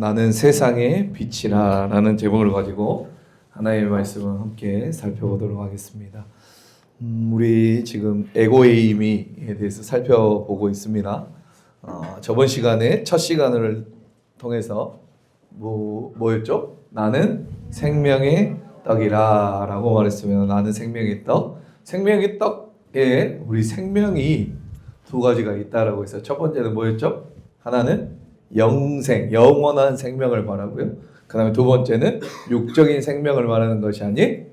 나는 세상의 빛이라 라는 제목을 가지고 하나님의 말씀을 함께 살펴보도록 하겠습니다. 우리 지금 에고에이미에 대해서 살펴보고 있습니다. 저번 시간에 첫 시간을 통해서 뭐였죠? 나는 생명의 떡이라 라고 말했습니다. 나는 생명의 떡. 생명의 떡에 우리 생명이 두 가지가 있다라고 해서 첫 번째는 뭐였죠? 하나는 영생, 영원한 생명을 말하고요. 그 다음에 두 번째는 육적인 생명을 말하는 것이 아닌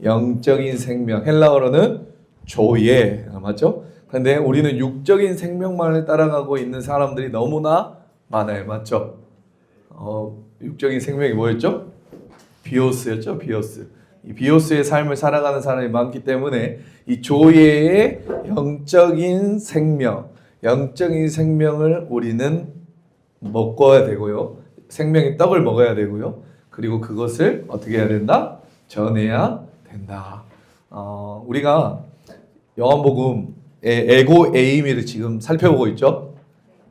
영적인 생명, 헬라어로는 조예, 맞죠? 그런데 우리는 육적인 생명만을 따라가고 있는 사람들이 너무나 많아요, 맞죠? 육적인 생명이 뭐였죠? 비오스였죠, 비오스. 이 비오스의 삶을 살아가는 사람이 많기 때문에 이 조예의 영적인 생명, 영적인 생명을 우리는 먹어야 되고요. 생명의 떡을 먹어야 되고요. 그리고 그것을 어떻게 해야 된다? 전해야 된다. 우리가 요한복음의 에고에이미를 지금 살펴보고 있죠.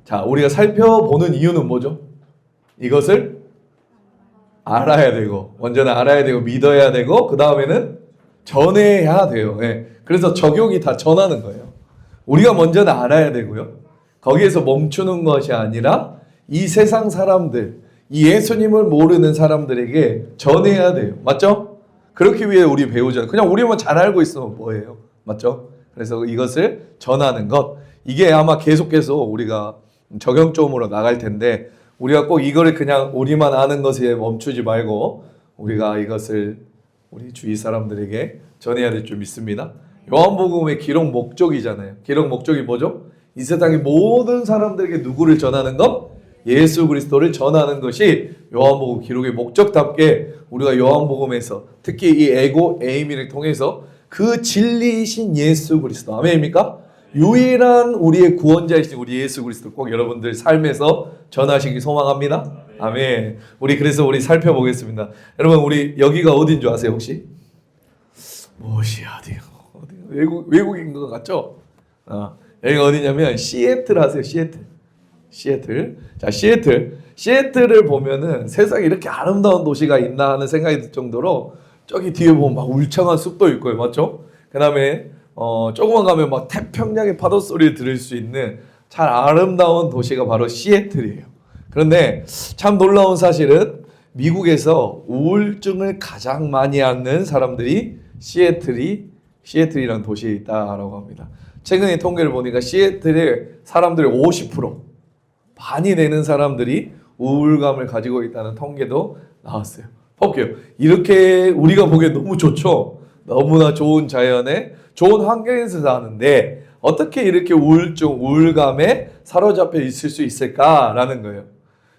자, 우리가 살펴보는 이유는 뭐죠? 이것을 알아야 되고, 먼저는 알아야 되고, 믿어야 되고, 그 다음에는 전해야 돼요. 네. 그래서 적용이 다 전하는 거예요. 우리가 먼저는 알아야 되고요. 거기에서 멈추는 것이 아니라 이 세상 사람들, 이 예수님을 모르는 사람들에게 전해야 돼요. 맞죠? 그렇기 위해 우리 배우잖아요. 그냥 우리만 잘 알고 있으면 뭐예요? 맞죠? 그래서 이것을 전하는 것, 이게 아마 계속해서 우리가 적용점으로 나갈 텐데 우리가 꼭 이거를 그냥 우리만 아는 것에 멈추지 말고 우리가 이것을 우리 주위 사람들에게 전해야 될 줄 믿습니다. 요한복음의 기록 목적이잖아요. 기록 목적이 뭐죠? 이 세상의 모든 사람들에게 누구를 전하는 것? 예수 그리스도를 전하는 것이 요한복음 기록의 목적답게 우리가 요한복음에서 특히 이 에고에이미를 통해서 그 진리이신 예수 그리스도, 아멘입니까? 유일한 우리의 구원자이신 우리 예수 그리스도 꼭 여러분들 삶에서 전하시기 소망합니다. 아멘. 그래서 우리 살펴보겠습니다. 여러분, 우리 여기가 어딘 줄 아세요 혹시? 무엇이 어디요? 외국인 것 같죠? 여기가 어디냐면 시애틀 아세요? 시애틀. 자, 시애틀을 보면은 세상에 이렇게 아름다운 도시가 있나 하는 생각이 들 정도로 저기 뒤에 보면 막 울창한 숲도 있고요, 맞죠? 그 다음에 조금만 가면 막 태평양의 파도 소리를 들을 수 있는 참 아름다운 도시가 바로 시애틀이에요. 그런데 참 놀라운 사실은 미국에서 우울증을 가장 많이 앓는 사람들이 시애틀이라는 도시에 있다라고 합니다. 최근에 통계를 보니까 시애틀의 사람들의 50%, 많이 내는 사람들이 우울감을 가지고 있다는 통계도 나왔어요. 볼게요. 이렇게 우리가 보기에 너무 좋죠. 너무나 좋은 자연에 좋은 환경에서 사는데 어떻게 이렇게 우울감에 사로잡혀 있을 수 있을까라는 거예요.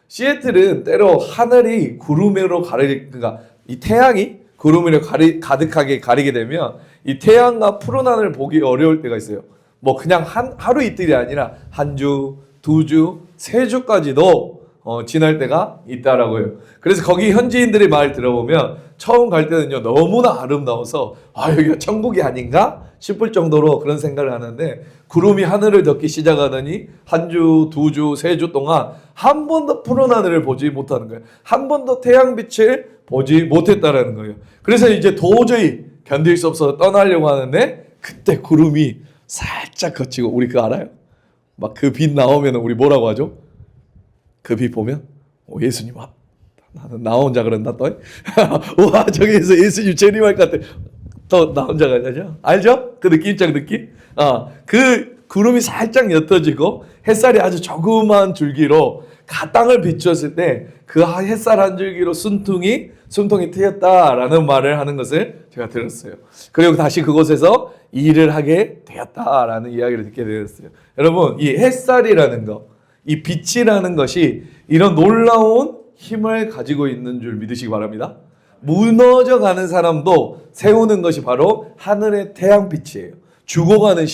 시애틀은 때로 하늘이 구름으로 그러니까 이 태양이 구름으로 가득하게 가리게 되면 이 태양과 푸른 하늘을 보기 어려울 때가 있어요. 뭐 그냥 하루 이틀이 아니라 한 주, 두 주, 세 주까지도 지날 때가 있다라고요. 그래서 거기 현지인들의 말 들어보면 처음 갈 때는요 너무나 아름다워서 여기가 천국이 아닌가 싶을 정도로 그런 생각을 하는데 구름이 하늘을 덮기 시작하더니 한 주, 두 주, 세 주 동안 한 번도 푸른 하늘을 보지 못하는 거예요. 한 번도 태양빛을 보지 못했다라는 거예요. 그래서 이제 도저히 견딜 수 없어서 떠나려고 하는데 그때 구름이 살짝 걷히고, 우리 그거 알아요? 막 그 빛 나오면 우리 뭐라고 하죠? 그 빛 보면 예수님 나는 나 혼자 그런다 또. 와, 저기에서 예수님 재림할 것 같아. 또 나 혼자 가냐죠? 알죠? 그 느낌? 그 구름이 살짝 옅어지고 햇살이 아주 조그만 줄기로 땅을 비추었을 때 그 햇살 한 줄기로 숨통이 트였다라는 말을 하는 것을 제가 들었어요. 그리고 다시 그곳에서 일을 하게 되었다라는 이야기를 듣게 되었어요. 여러분, 이 햇살이라는 것, 이 빛이라는 것이 이런 놀라운 힘을 가지고 있는 줄 믿으시기 바랍니다. 무너져가는 사람도 세우는 것이 바로 하늘의 태양빛이에요. 죽어가는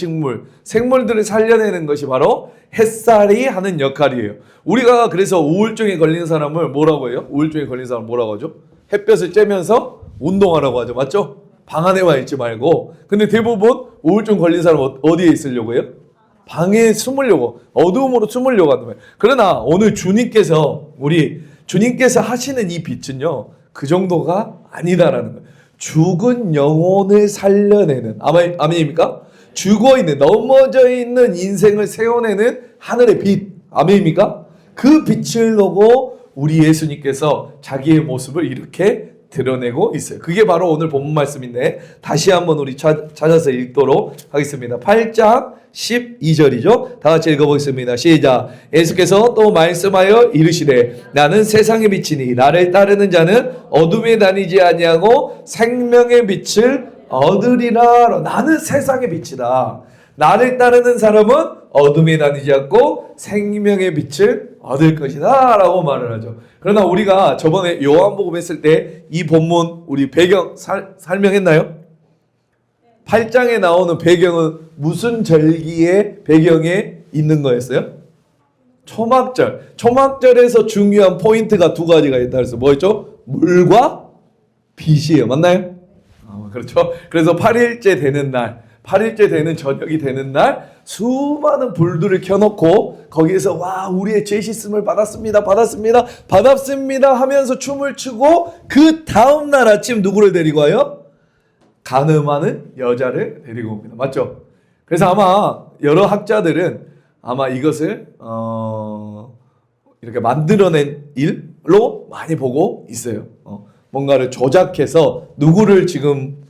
생물들을 살려내는 것이 바로 햇살이 하는 역할이에요. 우리가 그래서 우울증에 걸린 사람을 뭐라고 해요? 우울증에 걸린 사람을 뭐라고 하죠? 햇볕을 쬐면서 운동하라고 하죠. 맞죠? 방 안에만 있지 말고. 근데 대부분 우울증 걸린 사람은 어디에 있으려고 해요? 방에 숨으려고, 어두움으로 숨으려고 한단 말이에요. 그러나 오늘 주님께서 우리 주님께서 하시는 이 빛은요, 그 정도가 아니다라는 거예요. 죽은 영혼을 살려내는, 아멘입니까? 죽어있는, 넘어져 있는 인생을 세워내는 하늘의 빛, 아멘입니까? 그 빛을 보고 우리 예수님께서 자기의 모습을 이렇게 드러내고 있어요. 그게 바로 오늘 본문 말씀인데 다시 한번 우리 찾아서 읽도록 하겠습니다. 8장 12절이죠. 다 같이 읽어보겠습니다. 시작. 예수께서 또 말씀하여 이르시되 나는 세상의 빛이니 나를 따르는 자는 어둠에 다니지 아니하고 생명의 빛을 얻으리라. 나는 세상의 빛이다. 나를 따르는 사람은 어둠에 다니지 않고 생명의 빛을 얻을 것이다 라고 말을 하죠. 그러나 우리가 저번에 요한복음 했을 때 이 본문 우리 배경 설명했나요? 8장에 나오는 배경은 무슨 절기의 배경에 있는 거였어요? 초막절. 초막절에서 중요한 포인트가 두 가지가 있다 그래서 뭐였죠? 물과 빛이에요. 맞나요? 그렇죠. 그래서 8일째 되는 날, 8일째 되는 저녁이 되는 날 수많은 불들을 켜놓고 거기에서 와 우리의 죄 씻음을 받았습니다 하면서 춤을 추고 그 다음날 아침 누구를 데리고 와요? 간음하는 여자를 데리고 옵니다. 맞죠? 그래서 아마 여러 학자들은 아마 이것을 이렇게 만들어낸 일로 많이 보고 있어요. 뭔가를 조작해서 누구를 지금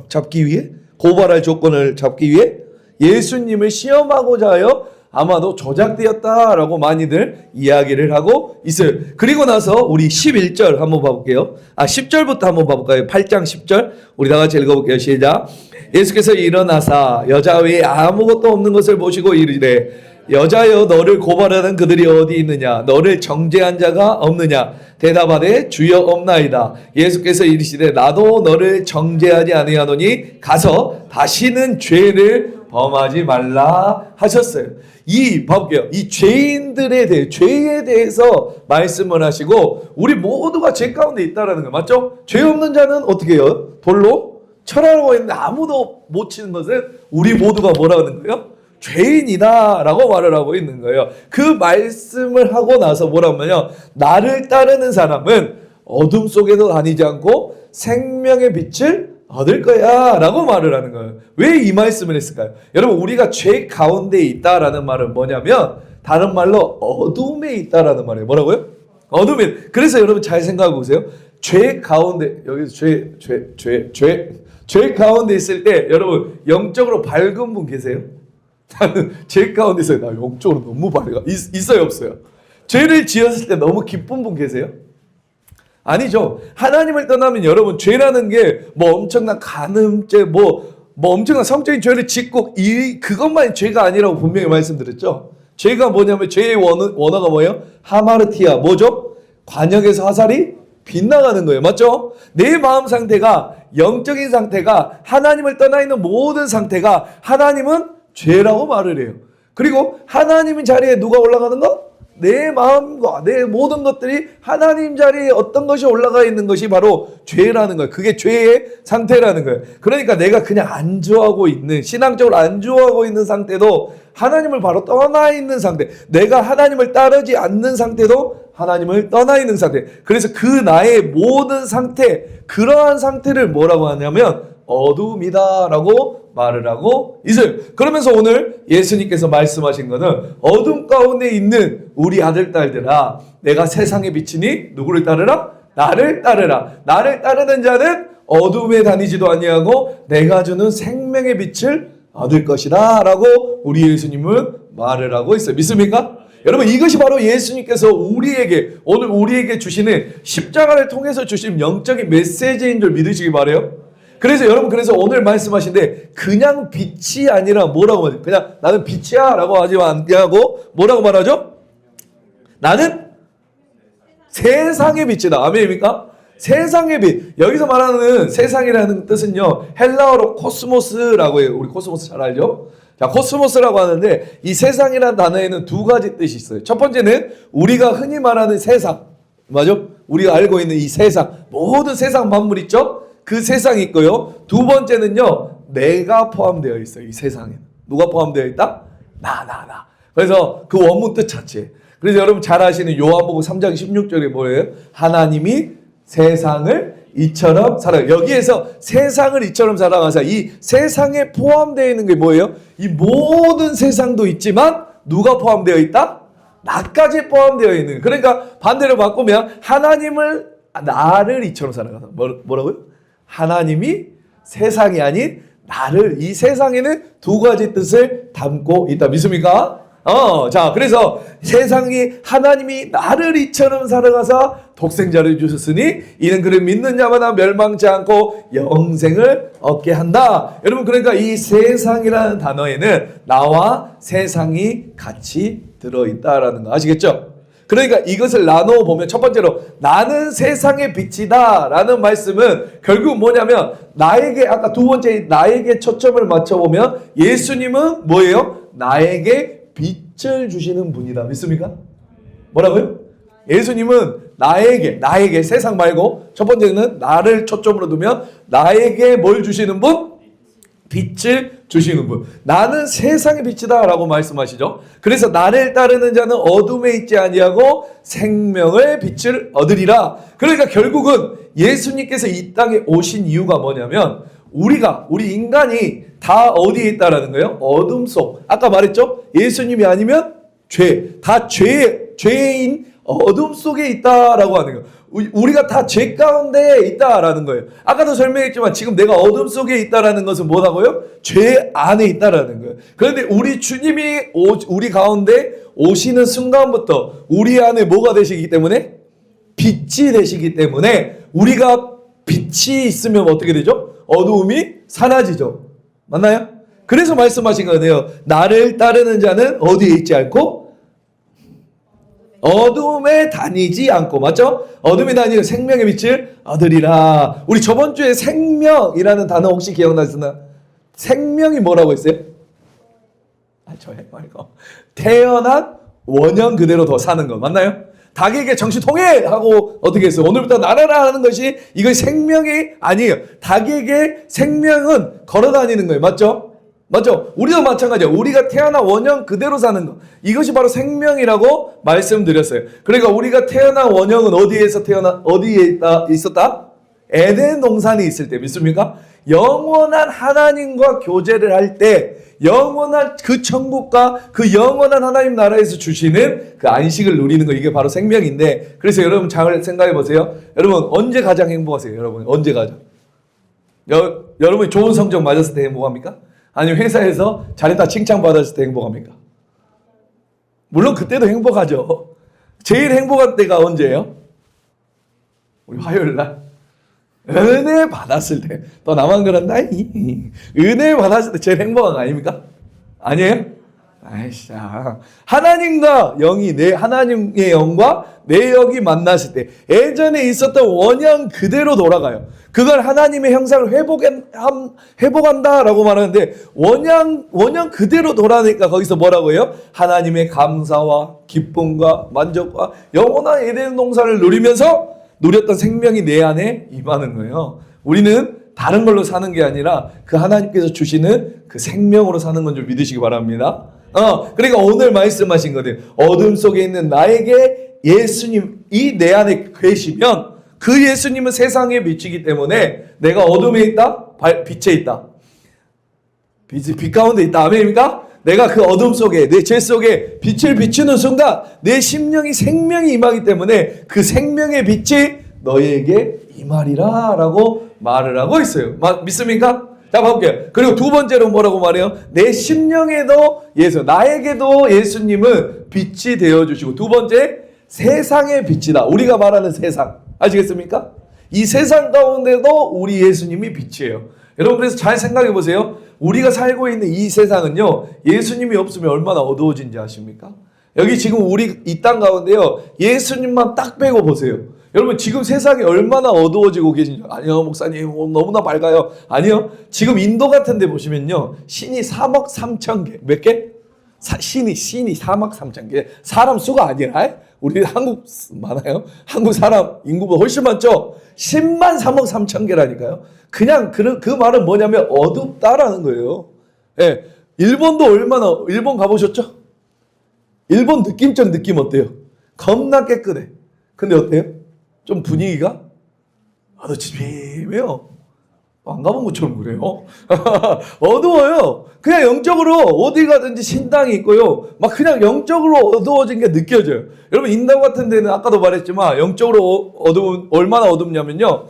잡기 위해? 고발할 조건을 잡기 위해 예수님을 시험하고자 하여 아마도 조작되었다라고 많이들 이야기를 하고 있어요. 그리고 나서 우리 11절 한번 봐볼게요. 10절부터 한번 봐볼까요? 8장 10절 우리 다 같이 읽어볼게요. 시작. 예수께서 일어나사 여자 외에 아무것도 없는 것을 보시고 이르시되 여자여 너를 고발하는 그들이 어디 있느냐 너를 정죄한 자가 없느냐 대답하되 주여 없나이다. 예수께서 이르시되 나도 너를 정죄하지 아니하노니 가서 다시는 죄를 범하지 말라 하셨어요. 봐볼게요. 이 죄인들에 대해 죄에 대해서 말씀을 하시고 우리 모두가 죄 가운데 있다라는 거 맞죠? 죄 없는 자는 어떻게 해요? 돌로 철하라고 했는데 아무도 못 치는 것은 우리 모두가 뭐라고 하는 거예요? 죄인이다 라고 말을 하고 있는 거예요. 그 말씀을 하고 나서 뭐라고 하냐면 나를 따르는 사람은 어둠 속에도 다니지 않고 생명의 빛을 얻을 거야 라고 말을 하는 거예요. 왜 이 말씀을 했을까요? 여러분 우리가 죄 가운데 있다라는 말은 뭐냐면 다른 말로 어둠에 있다라는 말이에요. 뭐라고요? 어둠에. 그래서 여러분 잘 생각해 보세요. 죄 가운데 여기서 죄 가운데 있을 때 여러분 영적으로 밝은 분 계세요? 나는 죄 가운데 있어요. 나 영적으로 너무 밝아. 있어요 없어요? 죄를 지었을 때 너무 기쁜 분 계세요? 아니죠. 하나님을 떠나면 여러분 죄라는 게 뭐 엄청난 간음죄 뭐 엄청난 성적인 죄를 짓고 그것만이 죄가 아니라고 분명히 말씀드렸죠. 죄가 뭐냐면 죄의 원어가 뭐예요? 하마르티아 뭐죠? 관역에서 화살이 빗나가는 거예요. 맞죠? 내 마음 상태가 영적인 상태가 하나님을 떠나 있는 모든 상태가 하나님은 죄라고 말을 해요. 그리고 하나님 자리에 누가 올라가는 거? 내 마음과 내 모든 것들이 하나님 자리에 어떤 것이 올라가 있는 것이 바로 죄라는 거예요. 그게 죄의 상태라는 거예요. 그러니까 내가 그냥 안주하고 있는 신앙적으로 안주하고 있는 상태도 하나님을 바로 떠나 있는 상태, 내가 하나님을 따르지 않는 상태도 하나님을 떠나 있는 상태. 그래서 그 나의 모든 상태, 그러한 상태를 뭐라고 하냐면 어둠이다라고 말을 하고 있어요. 그러면서 오늘 예수님께서 말씀하신 것은 어둠 가운데 있는 우리 아들 딸들아 내가 세상에 비치니 누구를 따르라? 나를 따르라. 나를 따르는 자는 어둠에 다니지도 아니하고 내가 주는 생명의 빛을 얻을 것이다 라고 우리 예수님은 말을 하고 있어요. 믿습니까? 여러분 이것이 바로 예수님께서 오늘 우리에게 주시는 십자가를 통해서 주신 영적인 메시지인 줄 믿으시기 바라요. 그래서 여러분 오늘 말씀하신데 그냥 빛이 아니라 뭐라고 하죠? 그냥 나는 빛이야 라고 하지 않고 뭐라고 말하죠? 나는 세상의 빛이다. 아멘입니까? 세상의 빛. 여기서 말하는 세상이라는 뜻은요 헬라어로 코스모스라고 해요. 우리 코스모스 잘 알죠? 자, 코스모스라고 하는데 이 세상이라는 단어에는 두 가지 뜻이 있어요. 첫 번째는 우리가 흔히 말하는 세상, 맞죠? 우리가 알고 있는 이 세상, 모든 세상 만물 있죠? 그 세상이 있고요. 두 번째는요, 내가 포함되어 있어요. 이 세상에 누가 포함되어 있다? 나. 그래서 그 원문 뜻 자체. 그래서 여러분 잘 아시는 요한복음 3장 16절에 뭐예요? 하나님이 세상을 이처럼 사랑. 여기에서 세상을 이처럼 사랑하사, 이 세상에 포함되어 있는 게 뭐예요? 이 모든 세상도 있지만 누가 포함되어 있다? 나까지 포함되어 있는. 그러니까 반대로 바꾸면 하나님을, 나를 이처럼 사랑하사. 뭐라고요? 하나님이 세상이 아닌 나를, 이 세상에는 두 가지 뜻을 담고 있다. 믿습니까? 자, 그래서 세상이 하나님이 나를 이처럼 사랑하사 독생자를 주셨으니 이는 그를 믿는 자마다 멸망치 않고 영생을 얻게 한다. 여러분, 그러니까 이 세상이라는 단어에는 나와 세상이 같이 들어있다라는 거 아시겠죠? 그러니까 이것을 나누어 보면 첫 번째로 나는 세상의 빛이다 라는 말씀은 결국 뭐냐면 나에게, 아까 두 번째 나에게 초점을 맞춰보면 예수님은 뭐예요? 나에게 빛을 주시는 분이다. 믿습니까? 뭐라고요? 예수님은 나에게 세상 말고 첫 번째는 나를 초점으로 두면 나에게 뭘 주시는 분? 빛을 주시는 분. 나는 세상의 빛이다 라고 말씀하시죠. 그래서 나를 따르는 자는 어둠에 있지 아니하고 생명의 빛을 얻으리라. 그러니까 결국은 예수님께서 이 땅에 오신 이유가 뭐냐면 우리 인간이 다 어디에 있다라는 거예요? 어둠 속. 아까 말했죠? 예수님이 아니면 죄인 어둠 속에 있다라고 하는 거예요. 우리가 다 죄 가운데 있다라는 거예요. 아까도 설명했지만 지금 내가 어둠 속에 있다라는 것은 뭐라고요? 죄 안에 있다라는 거예요. 그런데 우리 주님이 우리 가운데 오시는 순간부터 우리 안에 뭐가 되시기 때문에? 빛이 되시기 때문에 우리가 빛이 있으면 어떻게 되죠? 어두움이 사라지죠. 맞나요? 그래서 말씀하신 거네요. 나를 따르는 자는 어디에 있지 않고 어둠에 다니지 않고. 맞죠? 어둠에 다니는 생명의 빛을 얻으리라. 우리 저번 주에 생명이라는 단어 혹시 기억나시나? 생명이 뭐라고 했어요? 저 말고 태어난 원형 그대로 더 사는 거 맞나요? 닭에게 정신 통해! 하고 어떻게 했어요? 오늘부터 날아라 하는 것이 이건 생명이 아니에요. 닭에게 생명은 걸어다니는 거예요. 맞죠? 맞죠? 우리도 마찬가지예요. 우리가 태어난 원형 그대로 사는 거. 이것이 바로 생명이라고 말씀드렸어요. 그러니까 우리가 태어난 원형은 어디에 있었다? 에덴 동산이 있을 때. 믿습니까? 영원한 하나님과 교제를 할 때 영원한 그 천국과 그 영원한 하나님 나라에서 주시는 그 안식을 누리는 거, 이게 바로 생명인데, 그래서 여러분 잘 생각해 보세요. 여러분 언제 가장 행복하세요? 여러분 언제 가장? 여러분이 좋은 성적 맞았을 때 행복합니까? 아니면 회사에서 잘했다 칭찬받았을 때 행복합니까? 물론 그때도 행복하죠. 제일 행복한 때가 언제예요? 우리 화요일 날 은혜 받았을 때. 또 나만 그런다. 은혜 받았을 때 제일 행복한 거 아닙니까? 아니에요? 아이씨, 하나님과 하나님의 영과 내 영이 만났을 때 예전에 있었던 원형 그대로 돌아가요. 그걸 하나님의 형상을 회복한다라고 말하는데 원형 그대로 돌아가니까 거기서 뭐라고 해요? 하나님의 감사와 기쁨과 만족과 영원한 에덴 동산을 누리면서 누렸던 생명이 내 안에 임하는 거예요. 우리는 다른 걸로 사는 게 아니라 그 하나님께서 주시는 그 생명으로 사는 건 줄 믿으시기 바랍니다. 그러니까 오늘 말씀하신 거예요. 어둠 속에 있는 나에게 예수님이 내 안에 계시면 그 예수님은 세상에 비치기 때문에 내가 어둠에 있다? 빛에 있다. 빛 가운데 있다. 아멘입니까? 내가 그 어둠 속에, 내 죄 속에 빛을 비추는 순간 내 심령이 생명이 임하기 때문에 그 생명의 빛이 너희에게 임하리라 라고 말을 하고 있어요. 믿습니까? 자, 볼게요. 그리고 두 번째로 뭐라고 말해요? 내 심령에도 나에게도 예수님은 빛이 되어주시고, 두 번째, 세상의 빛이다. 우리가 말하는 세상. 아시겠습니까? 이 세상 가운데도 우리 예수님이 빛이에요. 여러분, 그래서 잘 생각해 보세요. 우리가 살고 있는 이 세상은요, 예수님이 없으면 얼마나 어두워진지 아십니까? 여기 지금 우리 이 땅 가운데요, 예수님만 딱 빼고 보세요. 여러분, 지금 세상이 얼마나 어두워지고 계신지. 아니요, 목사님, 너무나 밝아요. 아니요, 지금 인도 같은 데 보시면요, 신이 3억 3천 개. 몇 개? 신이 3억 3천 개. 사람 수가 아니라, 우리 한국 많아요? 한국 사람 인구보다 훨씬 많죠? 10만 3억 3천 개라니까요. 그냥 그 말은 뭐냐면 어둡다라는 거예요. 예. 일본 가보셨죠? 일본 느낌적 느낌 어때요? 겁나 깨끗해. 근데 어때요? 좀 분위기가 어두침침해요. 안 가본 것처럼 그래요. 어두워요. 그냥 영적으로 어디 가든지 신당이 있고요. 막 그냥 영적으로 어두워진 게 느껴져요. 여러분 인당 같은 데는 아까도 말했지만 영적으로 얼마나 어둡냐면요.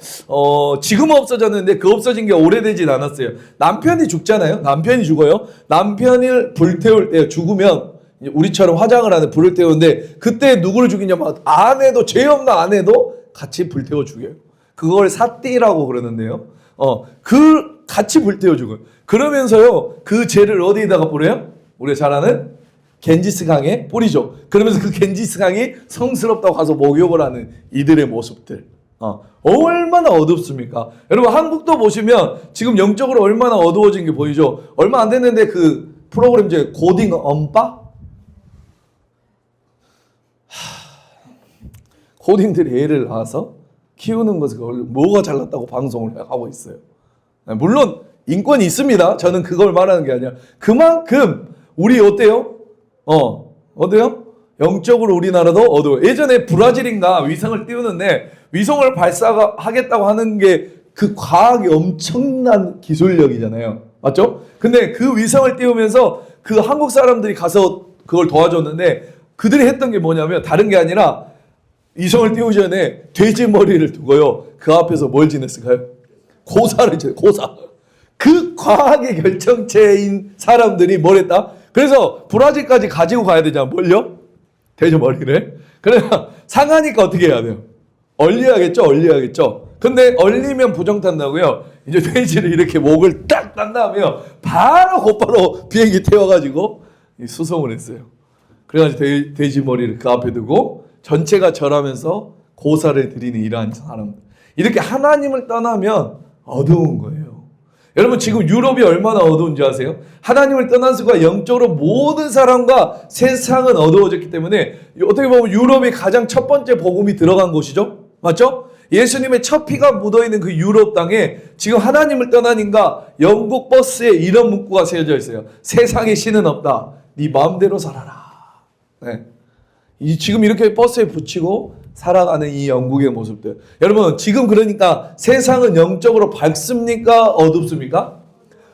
지금 없어졌는데 그 없어진 게 오래되진 않았어요. 남편이 죽잖아요. 남편이 죽어요. 남편을 불태울 때 죽으면 우리처럼 화장을 하는 불을 태우는데 그때 누구를 죽이냐면 아내도 죄 없는 아내도 같이 불태워 죽여요. 그걸 사띠라고 그러는데요. 같이 불태워 죽어요. 그러면서요, 그 죄를 어디에다가 뿌려요? 우리가 잘 아는 겐지스 강에 뿌리죠. 그러면서 그 겐지스 강이 성스럽다고 가서 목욕을 하는 이들의 모습들. 얼마나 어둡습니까? 여러분, 한국도 보시면 지금 영적으로 얼마나 어두워진 게 보이죠? 얼마 안 됐는데 그 프로그램 중에 고딩 엄빠? 고딩들이 애를 낳아서 키우는 것을 뭐가 잘났다고 방송을 하고 있어요. 물론 인권이 있습니다. 저는 그걸 말하는 게 아니라 그만큼 우리 어때요? 어때요? 영적으로 우리나라도 어두워요. 예전에 브라질인가 위성을 띄우는데 위성을 발사하겠다고 하는 게 그 과학이 엄청난 기술력이잖아요. 맞죠? 근데 그 위성을 띄우면서 그 한국 사람들이 가서 그걸 도와줬는데 그들이 했던 게 뭐냐면 다른 게 아니라 위성을 띄우기 전에 돼지 머리를 두고요. 그 앞에서 뭘 지냈을까요? 고사를 지냈어요. 고사. 그 과학의 결정체인 사람들이 뭘 했다? 그래서 브라질까지 가지고 가야 되잖아. 뭘요? 돼지 머리를. 그러면 상하니까 어떻게 해야 돼요? 얼려야겠죠? 얼려야겠죠? 근데 얼리면 부정탄다고요. 이제 돼지를 이렇게 목을 딱 딴 다음에 바로 곧바로 비행기 태워가지고 수송을 했어요. 그래가지고 돼지 머리를 그 앞에 두고 전체가 절하면서 고사를 드리는 이러한 사람들. 이렇게 하나님을 떠나면 어두운 거예요. 여러분 지금 유럽이 얼마나 어두운지 아세요? 하나님을 떠난 순간 영적으로 모든 사람과 세상은 어두워졌기 때문에 어떻게 보면 유럽이 가장 첫 번째 복음이 들어간 곳이죠. 맞죠? 예수님의 첫 피가 묻어있는 그 유럽 땅에 지금 하나님을 떠나니까 영국 버스에 이런 문구가 세워져 있어요. 세상에 신은 없다. 네 마음대로 살아라. 네. 지금 이렇게 버스에 붙이고 살아가는 이 영국의 모습들. 여러분 지금 그러니까 세상은 영적으로 밝습니까? 어둡습니까?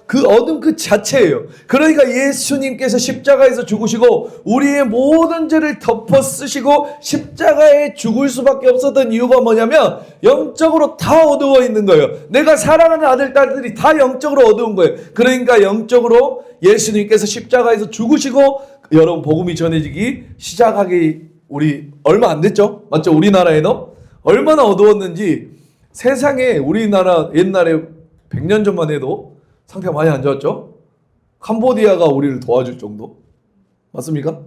그 어둠 그 자체예요. 그러니까 예수님께서 십자가에서 죽으시고 우리의 모든 죄를 덮어 쓰시고 십자가에 죽을 수밖에 없었던 이유가 뭐냐면 영적으로 다 어두워 있는 거예요. 내가 사랑하는 아들, 딸들이 다 영적으로 어두운 거예요. 그러니까 영적으로 예수님께서 십자가에서 죽으시고 여러분 복음이 전해지기 시작하기 우리 얼마 안 됐죠? 맞죠? 우리나라에도 얼마나 어두웠는지 세상에 우리나라 옛날에 100년 전만 해도 상태가 많이 안 좋았죠? 캄보디아가 우리를 도와줄 정도? 맞습니까?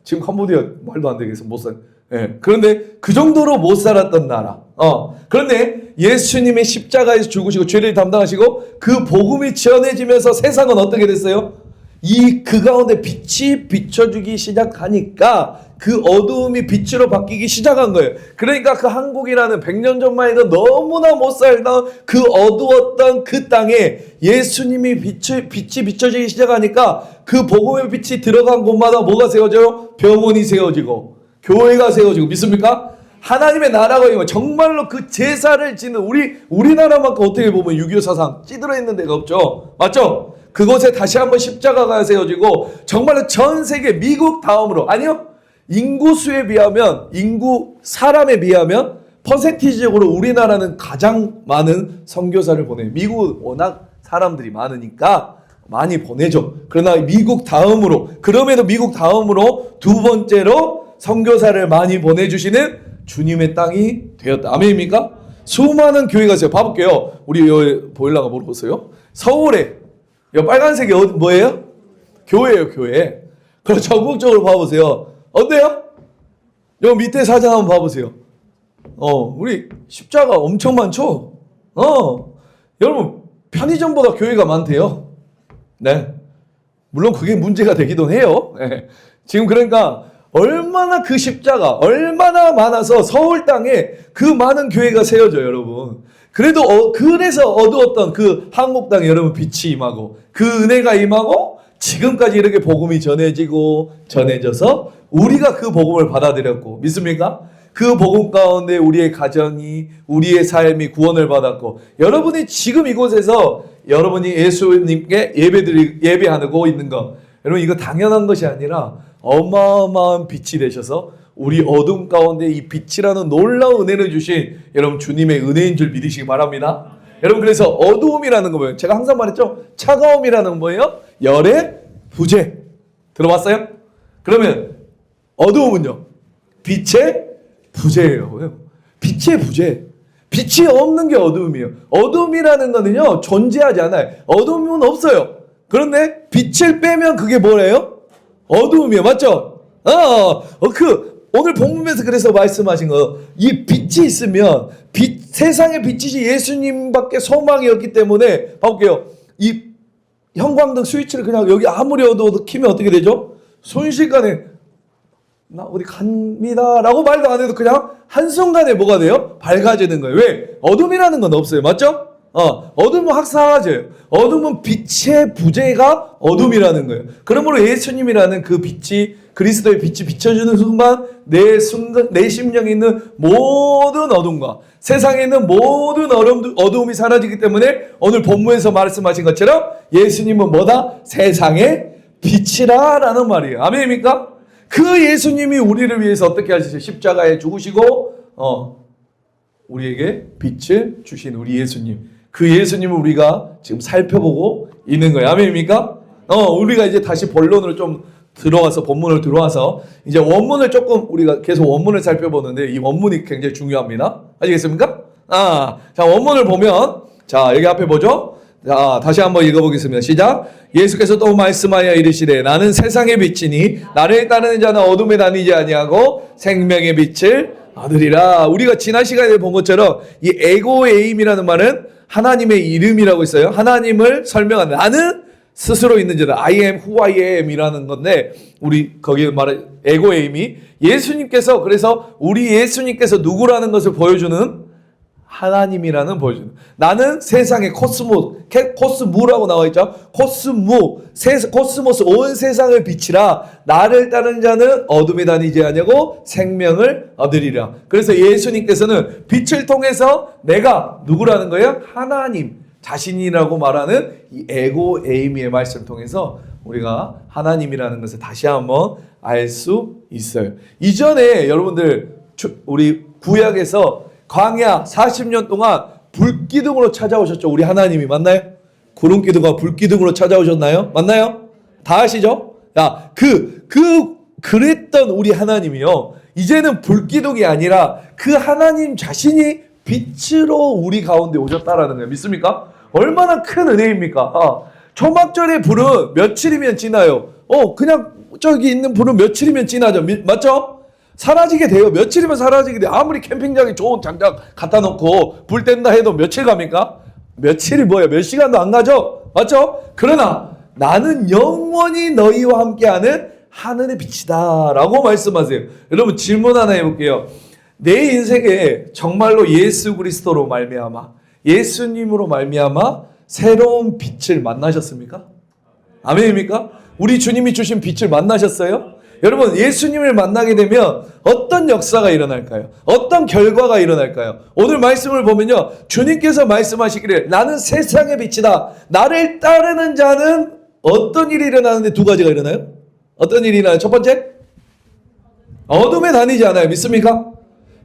지금 캄보디아 말도 안 되겠어. 못 살. 예. 그런데 그 정도로 못 살았던 나라. 그런데 예수님의 십자가에서 죽으시고 죄를 담당하시고 그 복음이 전해지면서 세상은 어떻게 됐어요? 그 가운데 빛이 비춰주기 시작하니까 그 어두움이 빛으로 바뀌기 시작한 거예요. 그러니까 그 한국이라는 100년 전만 해도 너무나 못 살던 그 어두웠던 그 땅에 예수님이 빛이 비춰지기 시작하니까 그 복음의 빛이 들어간 곳마다 뭐가 세워져요? 병원이 세워지고 교회가 세워지고 믿습니까? 하나님의 나라가 이거 정말로 그 제사를 지는 우리나라만큼 어떻게 보면 6.25 사상 찌들어 있는 데가 없죠. 맞죠? 그곳에 다시 한번 십자가가 세워지고 정말로 전 세계 미국 다음으로 아니요. 인구수에 비하면 사람에 비하면 퍼센티지적으로 우리나라는 가장 많은 선교사를 보내요. 미국은 워낙 사람들이 많으니까 많이 보내죠. 그러나 미국 다음으로 그럼에도 미국 다음으로 두 번째로 선교사를 많이 보내주시는 주님의 땅이 되었다. 아멘입니까? 수많은 교회가 있어요. 봐볼게요. 우리 여기 보일러가 물어보세요. 서울에 이 빨간색이 뭐예요? 교회예요, 교회. 그럼 전국적으로 봐보세요. 어때요? 여기 밑에 사진 한번 봐보세요. 우리 십자가 엄청 많죠? 여러분, 편의점보다 교회가 많대요. 네. 물론 그게 문제가 되기도 해요. 네. 지금 그러니까 얼마나 그 십자가, 얼마나 많아서 서울 땅에 그 많은 교회가 세워져요, 여러분. 그래서 어두웠던 그 한국 땅에 여러분 빛이 임하고 그 은혜가 임하고 지금까지 이렇게 복음이 전해지고 전해져서 우리가 그 복음을 받아들였고, 믿습니까? 그 복음 가운데 우리의 가정이, 우리의 삶이 구원을 받았고, 여러분이 지금 이곳에서 여러분이 예수님께 예배하고 있는 것, 여러분 이거 당연한 것이 아니라 어마어마한 빛이 되셔서 우리 어둠 가운데 이 빛이라는 놀라운 은혜를 주신 여러분 주님의 은혜인 줄 믿으시기 바랍니다. 여러분 그래서 어두움이라는 거 뭐예요? 제가 항상 말했죠. 차가움이라는 건 뭐예요? 열의 부재. 들어봤어요? 그러면 어두움은요? 빛의 부재예요. 빛의 부재. 빛이 없는 게 어두움이에요. 어둠이라는 거는요 존재하지 않아요. 어둠은 없어요. 그런데 빛을 빼면 그게 뭐래요? 어두움이에요. 맞죠? 오늘 본문에서 그래서 말씀하신 거, 이 빛이 있으면 세상의 빛이시 예수님밖에 소망이 없기 때문에 봐볼게요. 이 형광등 스위치를 그냥 여기 아무리 어두워도 키면 어떻게 되죠? 순식간에 나 어디 갑니다 라고 말도 안 해도 그냥 한순간에 뭐가 돼요? 밝아지는 거예요. 왜? 어둠이라는 건 없어요. 맞죠? 어둠은 확 사라져요. 어둠은 빛의 부재가 어둠이라는 거예요. 그러므로 예수님이라는 그 빛이, 그리스도의 빛이 비춰주는 순간 내 심령에 있는 모든 어둠과 세상에 있는 모든 어둠이 사라지기 때문에 오늘 본문에서 말씀하신 것처럼 예수님은 뭐다? 세상의 빛이라 라는 말이에요. 아멘입니까? 그 예수님이 우리를 위해서 어떻게 하시죠? 십자가에 죽으시고 우리에게 빛을 주신 우리 예수님, 그 예수님을 우리가 지금 살펴보고 있는 거예요. 아멘입니까? 우리가 이제 다시 본론으로 좀 들어와서, 본문을 들어와서 이제 원문을 조금 우리가 계속 원문을 살펴보는데 이 원문이 굉장히 중요합니다. 아시겠습니까? 자, 원문을 보면, 자, 여기 앞에 보죠? 자, 다시 한번 읽어보겠습니다. 시작. 예수께서 또 말씀하여 이르시되 나는 세상의 빛이니 나를 따르는 자는 어둠에 다니지 아니하고 생명의 빛을 얻으리라. 우리가 지난 시간에 본 것처럼 이 에고에임이라는 말은 하나님의 이름이라고 있어요. 하나님을 설명하는, 나는 스스로 있는 자다. I am who I am 이라는 건데, 우리 거기에 말해 에고에임이 예수님께서, 그래서 우리 예수님께서 누구라는 것을 보여주는 하나님이라는 보여주는, 나는 세상의 코스무라고 나와 있죠. 코스모스 온 세상을 빛이라. 나를 따르는 자는 어둠에 다니지 아니하고 생명을 얻으리라. 그래서 예수님께서는 빛을 통해서 내가 누구라는 거예요? 하나님 자신이라고 말하는 이 에고에이미의 말씀을 통해서 우리가 하나님이라는 것을 다시 한번 알 수 있어요. 이전에 여러분들 우리 구약에서 광야 40년 동안 불기둥으로 찾아오셨죠. 우리 하나님이 맞나요? 구름기둥과 불기둥으로 찾아오셨나요? 맞나요? 다 아시죠? 야, 그랬던 우리 하나님이요, 이제는 불기둥이 아니라 그 하나님 자신이 빛으로 우리 가운데 오셨다라는 거예요. 믿습니까? 얼마나 큰 은혜입니까? 초막절의 불은 며칠이면 지나요. 그냥 저기 있는 불은 며칠이면 지나죠. 맞죠? 사라지게 돼요. 며칠이면 사라지게 돼요. 아무리 캠핑장에 좋은 장작 갖다 놓고 불 뗀다 해도 며칠 갑니까? 며칠이 뭐예요? 몇 시간도 안 가죠? 맞죠? 그러나 나는 영원히 너희와 함께하는 하늘의 빛이다 라고 말씀하세요. 여러분 질문 하나 해볼게요. 내 인생에 정말로 예수 그리스도로 말미암아, 예수님으로 말미암아 새로운 빛을 만나셨습니까? 아멘입니까? 우리 주님이 주신 빛을 만나셨어요? 여러분 예수님을 만나게 되면 어떤 역사가 일어날까요? 어떤 결과가 일어날까요? 오늘 말씀을 보면요, 주님께서 말씀하시기를 나는 세상의 빛이다. 나를 따르는 자는 어떤 일이 일어나는데 두 가지가 일어나요? 어떤 일이 일어나요? 첫 번째, 어둠에 다니지 않아요. 믿습니까?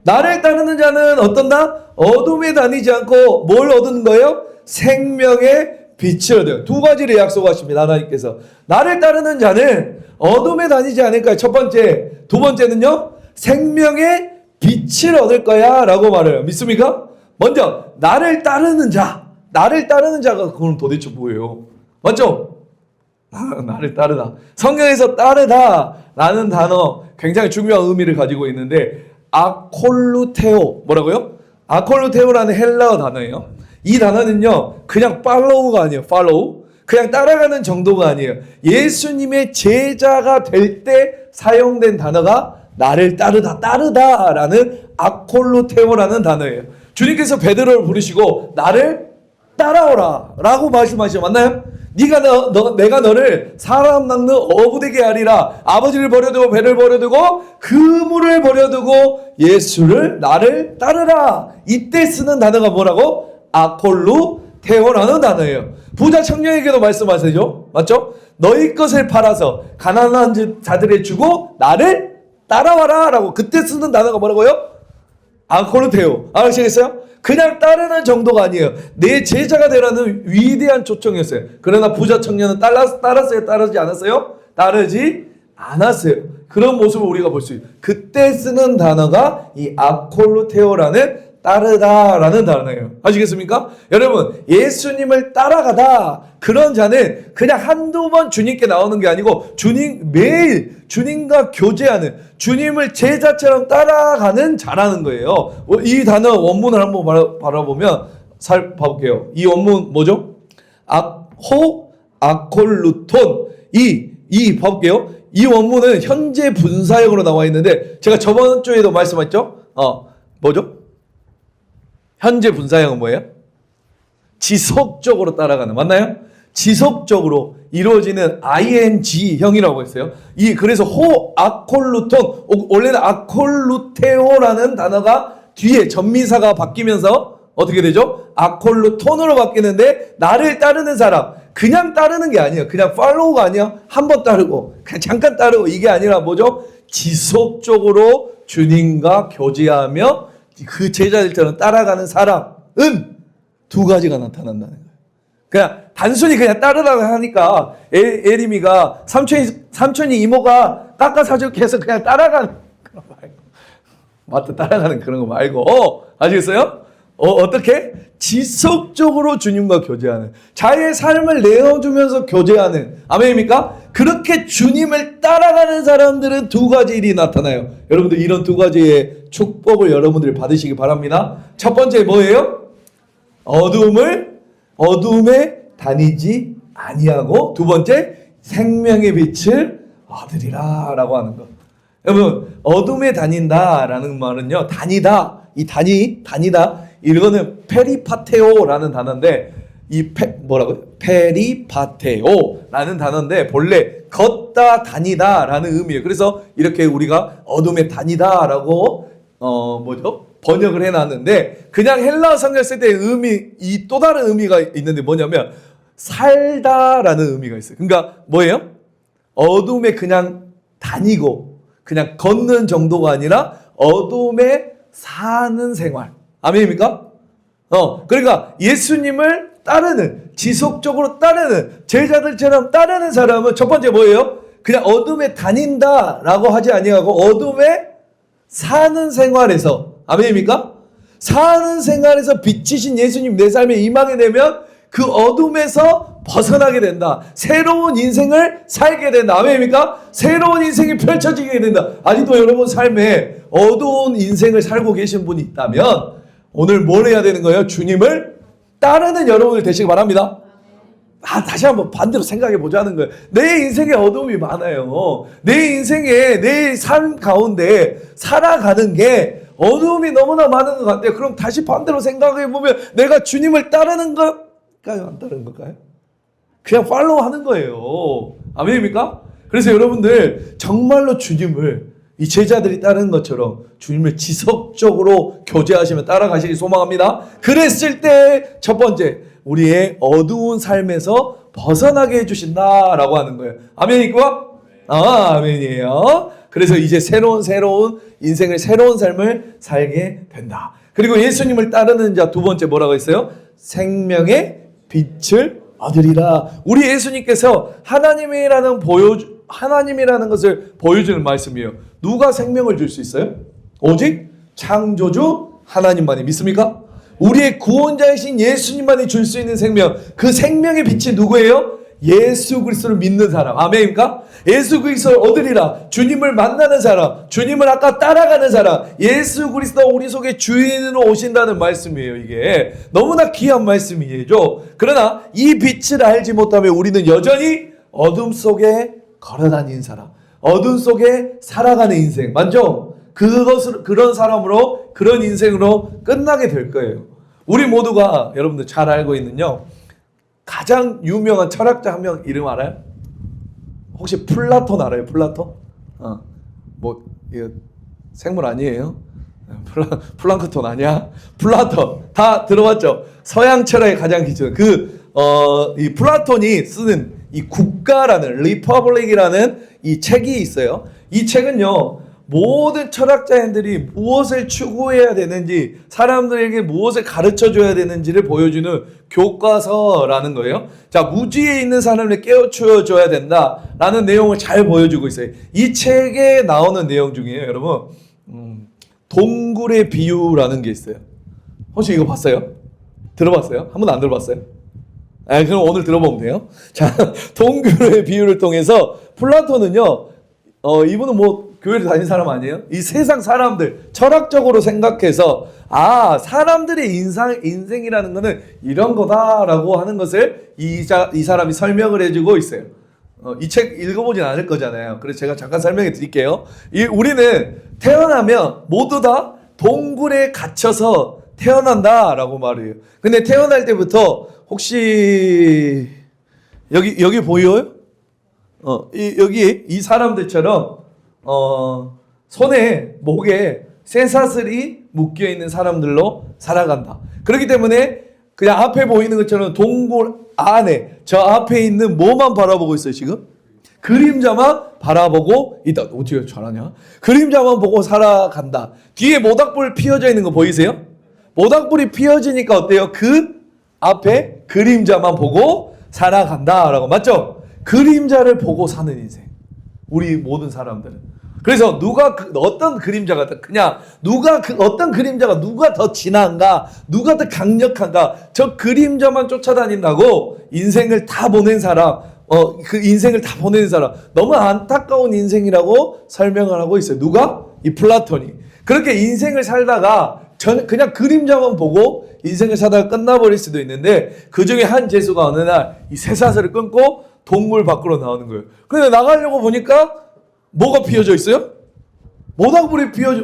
나를 따르는 자는 어떤다? 어둠에 다니지 않고 뭘 얻는 거예요? 생명의 빛을 얻어요. 두 가지를 약속하십니다. 하나님께서 나를 따르는 자는 어둠에 다니지 않을 거야. 첫 번째. 두 번째는요, 생명의 빛을 얻을 거야 라고 말해요. 믿습니까? 먼저 나를 따르는 자가 그건 도대체 뭐예요? 맞죠? 나를 따르다. 성경에서 따르다 라는 단어 굉장히 중요한 의미를 가지고 있는데, 아콜루테오, 뭐라고요? 아콜루테오라는 헬라어 단어예요. 이 단어는요 그냥 팔로우가 아니에요. 팔로우, 그냥 따라가는 정도가 아니에요. 예수님의 제자가 될 때 사용된 단어가 나를 따르다라는 아콜루테오라는 단어예요. 주님께서 베드로를 부르시고 나를 따라오라 라고 말씀하시죠. 맞나요? 내가 너를 사람 낚는 어부되게 하리라. 아버지를 버려두고 배를 버려두고 그물을 버려두고 나를 따르라. 이때 쓰는 단어가 뭐라고? 아콜루테오라는 단어예요. 부자 청년에게도 말씀하세요. 맞죠? 너희 것을 팔아서 가난한 자들에 주고 나를 따라와라 라고. 그때 쓰는 단어가 뭐라고요? 아콜루테오. 아시겠어요? 그냥 따르는 정도가 아니에요. 내 제자가 되라는 위대한 초청이었어요. 그러나 부자 청년은 따랐어요? 따르지 않았어요? 따르지 않았어요. 그런 모습을 우리가 볼 수 있어요. 그때 쓰는 단어가 이 아콜루테오라는 따르다라는 단어예요. 아시겠습니까? 여러분, 예수님을 따라가다, 그런 자는 그냥 한두 번 주님께 나오는 게 아니고 매일 주님과 교제하는, 주님을 제자처럼 따라가는 자라는 거예요. 이 단어 원문을 한번 바라보면 봐볼게요. 이 원문 뭐죠? 아콜루톤. 봐볼게요. 이 원문은 현재 분사형으로 나와 있는데, 제가 저번 주에도 말씀했죠? 뭐죠? 현재 분사형은 뭐예요? 지속적으로 따라가는, 맞나요? 지속적으로 이루어지는 ing형이라고 했어요. 그래서 아콜루톤, 원래는 아콜루테오라는 단어가 뒤에 전미사가 바뀌면서 어떻게 되죠? 아콜루톤으로 바뀌는데, 나를 따르는 사람, 그냥 따르는 게 아니에요. 그냥 팔로우가 아니야. 한 번 따르고 그냥 잠깐 따르고, 이게 아니라 뭐죠? 지속적으로 주님과 교제하며 그 제자들처럼 따라가는 사람은 두 가지가 나타난다는 거예요. 그냥 단순히 그냥 따르라고 하니까 에리미가 삼촌이 이모가 깎아 사줄게 해서 그냥 따라가는 그런 거 말고, 맞다, 따라가는 그런 거 말고, 아시겠어요? 어떻게? 지속적으로 주님과 교제하는, 자기의 삶을 내어주면서 교제하는, 아멘입니까? 그렇게 주님을 따라가는 사람들은 두 가지 일이 나타나요. 여러분들, 이런 두 가지의 축복을 여러분들이 받으시기 바랍니다. 첫 번째 뭐예요? 어두움에 다니지 아니하고, 두 번째, 생명의 빛을 얻으리라 라고 하는 것. 여러분, 어둠에 다닌다라는 말은요, 다니다, 다니다, 이거는 페리파테오라는 단어인데, 뭐라고요? 페리파테오라는 단어인데, 본래 걷다 다니다라는 의미예요. 그래서 이렇게 우리가 어둠에 다니다라고 번역을 해놨는데, 그냥 헬라어 성경 쓸 때 이 또 다른 의미가 있는데 뭐냐면 살다라는 의미가 있어요. 그러니까 뭐예요? 어둠에 그냥 다니고 그냥 걷는 정도가 아니라 어둠에 사는 생활. 아멘입니까? 그러니까 예수님을 따르는, 지속적으로 따르는, 제자들처럼 따르는 사람은 첫 번째 뭐예요? 그냥 어둠에 다닌다라고 하지 아니하고 어둠에 사는 생활에서, 아멘입니까? 사는 생활에서 빛이신 예수님 내 삶에 임하게 되면 그 어둠에서 벗어나게 된다. 새로운 인생을 살게 된다. 아멘입니까? 새로운 인생이 펼쳐지게 된다. 아직도 여러분 삶에 어두운 인생을 살고 계신 분이 있다면 오늘 뭘 해야 되는 거예요? 주님을 따르는 여러분들 되시기 바랍니다. 다시 한번 반대로 생각해 보자는 거예요. 내 인생에 어둠이 많아요. 내 인생에, 내 삶 가운데 살아가는 게 어둠이 너무나 많은 것 같아요. 그럼 다시 반대로 생각해 보면 내가 주님을 따르는 걸까요? 안 따르는 걸까요? 그냥 팔로우 하는 거예요. 아멘입니까? 그래서 여러분들 정말로 주님을, 이 제자들이 따르는 것처럼 주님을 지속적으로 교제하시며 따라가시길 소망합니다. 그랬을 때 첫 번째, 우리의 어두운 삶에서 벗어나게 해주신다라고 하는 거예요. 아멘이고요? 아멘이에요. 그래서 이제 새로운 인생을, 새로운 삶을 살게 된다. 그리고 예수님을 따르는 자 두 번째 뭐라고 했어요? 생명의 빛을 얻으리라. 우리 예수님께서 하나님이라는 것을 보여주는 말씀이에요. 누가 생명을 줄 수 있어요? 오직 창조주 하나님만이. 믿습니까? 우리의 구원자이신 예수님만이 줄 수 있는 생명, 그 생명의 빛이 누구예요? 예수 그리스도를 믿는 사람. 아멘입니까? 예수 그리스도를 얻으리라. 주님을 만나는 사람, 주님을 아까 따라가는 사람, 예수 그리스도 우리 속에 주인으로 오신다는 말씀이에요. 이게 너무나 귀한 말씀이죠. 그러나 이 빛을 알지 못하면 우리는 여전히 어둠 속에 걸어다니는 사람, 어둠 속에 살아가는 인생, 맞죠? 그런 사람으로, 그런 인생으로 끝나게 될 거예요. 우리 모두가 여러분들 잘 알고 있는요, 가장 유명한 철학자 한 명 이름 알아요? 혹시 플라톤 알아요? 플라톤? 뭐 이거 생물 아니에요? 플랑크톤 아니야? 플라톤 다 들어봤죠? 서양 철학의 가장 기준 이 플라톤이 쓰는 이 국가라는 리퍼블릭이라는 이 책이 있어요. 이 책은요 모든 철학자들이 무엇을 추구해야 되는지 사람들에게 무엇을 가르쳐 줘야 되는지를 보여주는 교과서라는 거예요. 자, 무지에 있는 사람을 깨우쳐 줘야 된다라는 내용을 잘 보여주고 있어요. 이 책에 나오는 내용 중에 여러분 동굴의 비유라는 게 있어요. 혹시 이거 봤어요? 들어봤어요? 한 번도 안 들어봤어요? 그럼 오늘 들어보면 돼요. 자, 동굴의 비유를 통해서 플라톤은요, 이분은 뭐 교회를 다닌 사람 아니에요? 이 세상 사람들 철학적으로 생각해서 사람들의 인생이라는 거는 이런 거다라고 하는 것을 이 사람이 설명을 해주고 있어요. 이 책 읽어보진 않을 거잖아요. 그래서 제가 잠깐 설명해 드릴게요. 우리는 태어나면 모두 다 동굴에 갇혀서 태어난다라고 말해요. 근데 태어날 때부터 혹시 여기 보여요? 여기 이 사람들처럼 손에 목에 쇠사슬이 묶여 있는 사람들로 살아간다. 그렇기 때문에 그냥 앞에 보이는 것처럼 동굴 안에 저 앞에 있는 뭐만 바라보고 있어요 지금? 그림자만 바라보고 있다. 어떻게 잘하냐? 그림자만 보고 살아간다. 뒤에 모닥불 피어져 있는 거 보이세요? 모닥불이 피어지니까 어때요? 그 앞에 그림자만 보고 살아간다라고. 맞죠? 그림자를 보고 사는 인생. 우리 모든 사람들은. 그래서 누가 어떤 그림자가 더 크냐, 어떤 그림자가 누가 더 진한가, 누가 더 강력한가, 저 그림자만 쫓아다닌다고 인생을 다 보낸 사람, 그 인생을 다 보낸 사람, 너무 안타까운 인생이라고 설명을 하고 있어요. 누가? 이 플라톤이. 그렇게 인생을 살다가 그냥 그림자만 보고 인생을 살다가 끝나버릴 수도 있는데, 그 중에 한 재수가 어느 날 이 쇠사슬을 끊고 동굴 밖으로 나오는 거예요. 근데 나가려고 보니까 뭐가 피어져 있어요? 모닥불이 피어져.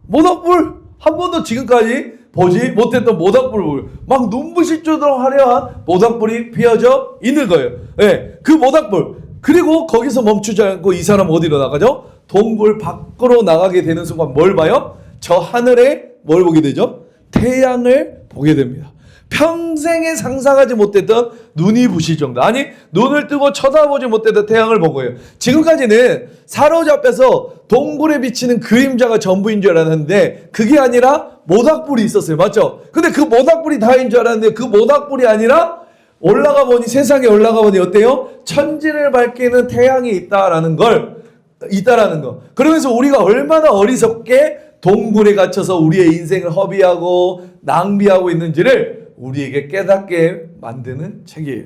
모닥불! 한 번도 지금까지 보지 못했던 모닥불을 막 눈부실 정도로 화려한 모닥불이 피어져 있는 거예요. 네, 그 모닥불. 그리고 거기서 멈추지 않고 이 사람 어디로 나가죠? 동굴 밖으로 나가게 되는 순간 뭘 봐요? 저 하늘에 뭘 보게 되죠? 태양을 보게 됩니다. 평생에 상상하지 못했던 눈이 부실 정도. 아니, 눈을 뜨고 쳐다보지 못했던 태양을 본 거예요. 지금까지는 사로잡혀서 동굴에 비치는 그림자가 전부인 줄 알았는데 그게 아니라 모닥불이 있었어요. 맞죠? 근데 그 모닥불이 다인 줄 알았는데 그 모닥불이 아니라 올라가 보니, 세상에 올라가 보니 어때요? 천지를 밝히는 태양이 있다라는 거. 그러면서 우리가 얼마나 어리석게 동굴에 갇혀서 우리의 인생을 허비하고 낭비하고 있는지를 우리에게 깨닫게 만드는 책이에요.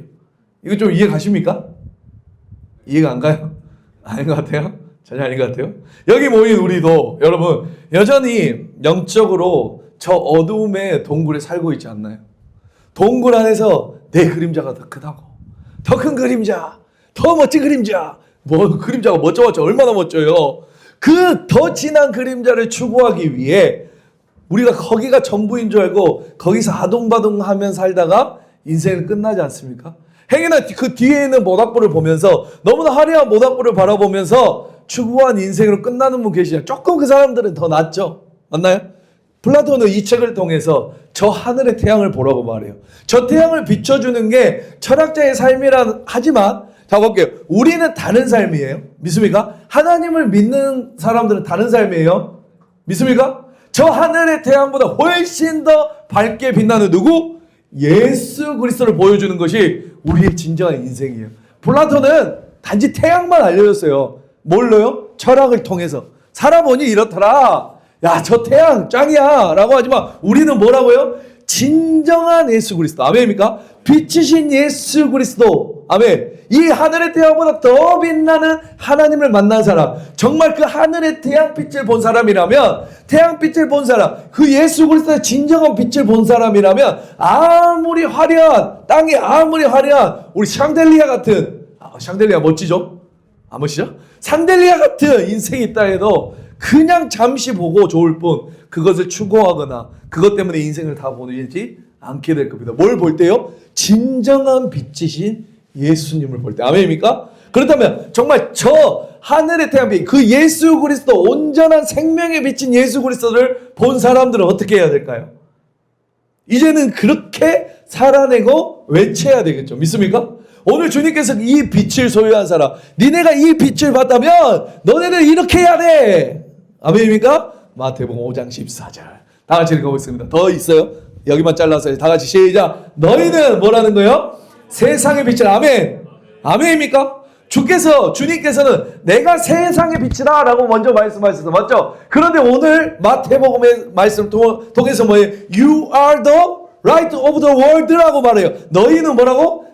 이거 좀 이해 가십니까? 이해가 안 가요? 아닌 것 같아요? 전혀 아닌 것 같아요? 여기 모인 우리도 여러분 여전히 영적으로 저 어두움의 동굴에 살고 있지 않나요? 동굴 안에서 내 그림자가 더 크다고, 더 큰 그림자, 더 멋진 그림자, 뭐 그림자가 멋져봤자 얼마나 멋져요. 그 더 진한 그림자를 추구하기 위해 우리가 거기가 전부인 줄 알고 거기서 아동바동하면 살다가 인생은 끝나지 않습니까? 행여나 그 뒤에 있는 모닥불을 보면서, 너무나 화려한 모닥불을 바라보면서 추구한 인생으로 끝나는 분 계시냐? 조금 그 사람들은 더 낫죠. 맞나요? 플라톤은 이 책을 통해서 저 하늘의 태양을 보라고 말해요. 저 태양을 비춰주는 게 철학자의 삶이라 하지만, 자 볼게요. 우리는 다른 삶이에요. 믿습니까? 하나님을 믿는 사람들은 다른 삶이에요. 믿습니까? 저 하늘의 태양보다 훨씬 더 밝게 빛나는 누구? 예수 그리스도를 보여주는 것이 우리의 진정한 인생이에요. 플라톤은 단지 태양만 알려줬어요. 뭘로요? 철학을 통해서. 살아보니 이렇더라. 야, 저 태양 짱이야 라고 하지만 우리는 뭐라고요? 진정한 예수 그리스도. 아멘입니까? 빛이신 예수 그리스도. 아멘. 이 하늘의 태양보다 더 빛나는 하나님을 만난 사람, 정말 그 하늘의 태양빛을 본 사람이라면, 태양빛을 본 사람, 그 예수 그리스도의 진정한 빛을 본 사람이라면, 아무리 화려한, 땅이 아무리 화려한 우리 샹델리아 같은, 샹델리아 멋지죠? 안 멋지죠? 샹델리아 같은 인생이 있다 해도 그냥 잠시 보고 좋을 뿐 그것을 추구하거나 그것 때문에 인생을 다 보내지 않게 될 겁니다. 뭘 볼 때요? 진정한 빛이신 예수님을 볼 때. 아멘입니까? 그렇다면 정말 저 하늘의 태양빛, 그 예수 그리스도, 온전한 생명의 빛인 예수 그리스도를 본 사람들은 어떻게 해야 될까요? 이제는 그렇게 살아내고 외쳐야 되겠죠. 믿습니까? 오늘 주님께서 이 빛을 소유한 사람, 니네가 이 빛을 봤다면 너네는 이렇게 해야 돼. 아멘입니까? 마태복음 5장 14절. 다 같이 읽어보겠습니다. 더 있어요? 여기만 잘라서 다 같이 시작. 너희는 뭐라는 거예요? 세상의 빛을. 아멘. 아멘입니까? 주님께서는 내가 세상의 빛이다 라고 먼저 말씀하셨어. 맞죠? 그런데 오늘 마태복음의 말씀 통해서 뭐예요? You are the light of the world 라고 말해요. 너희는 뭐라고?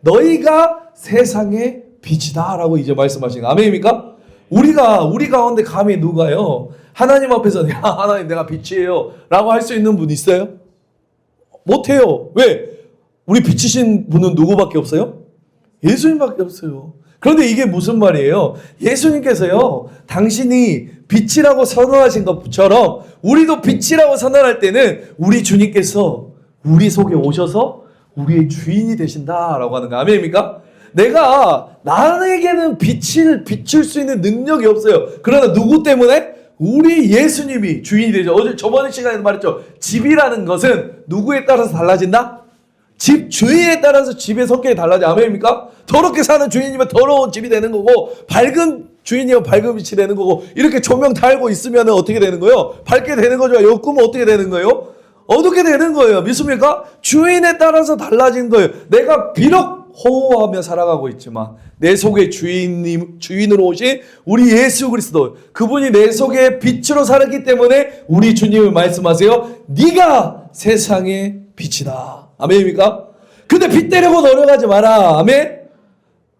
너희가 세상의 빛이다 라고 이제 말씀하시는 거예요. 아멘입니까? 우리 가운데 감히 누가요? 하나님 앞에서 야, 하나님 내가 빛이에요 라고 할 수 있는 분 있어요? 못해요. 왜? 우리 빛이신 분은 누구밖에 없어요? 예수님밖에 없어요. 그런데 이게 무슨 말이에요? 예수님께서요, 당신이 빛이라고 선언하신 것처럼 우리도 빛이라고 선언할 때는 우리 주님께서 우리 속에 오셔서 우리의 주인이 되신다라고 하는 거. 아멘입니까? 나에게는 비출 수 있는 능력이 없어요. 그러나 누구 때문에? 우리 예수님이 주인이 되죠. 저번에 시간에도 말했죠. 집이라는 것은 누구에 따라서 달라진다? 집 주인에 따라서 집의 성격이 달라져. 아멘입니까? 더럽게 사는 주인이면 더러운 집이 되는 거고, 밝은 주인이면 밝은 빛이 되는 거고, 이렇게 조명 달고 있으면 어떻게 되는 거예요? 밝게 되는 거죠. 엮으면 어떻게 되는 거예요? 어둡게 되는 거예요. 믿습니까? 주인에 따라서 달라진 거예요. 내가 비록 호호하며 살아가고 있지만 내 속에 주인으로 오신 우리 예수 그리스도, 그분이 내 속에 빛으로 살았기 때문에 우리 주님을 말씀하세요. 네가 세상의 빛이다. 아멘입니까? 근데 빛 되려고 노력하지 마라. 아멘?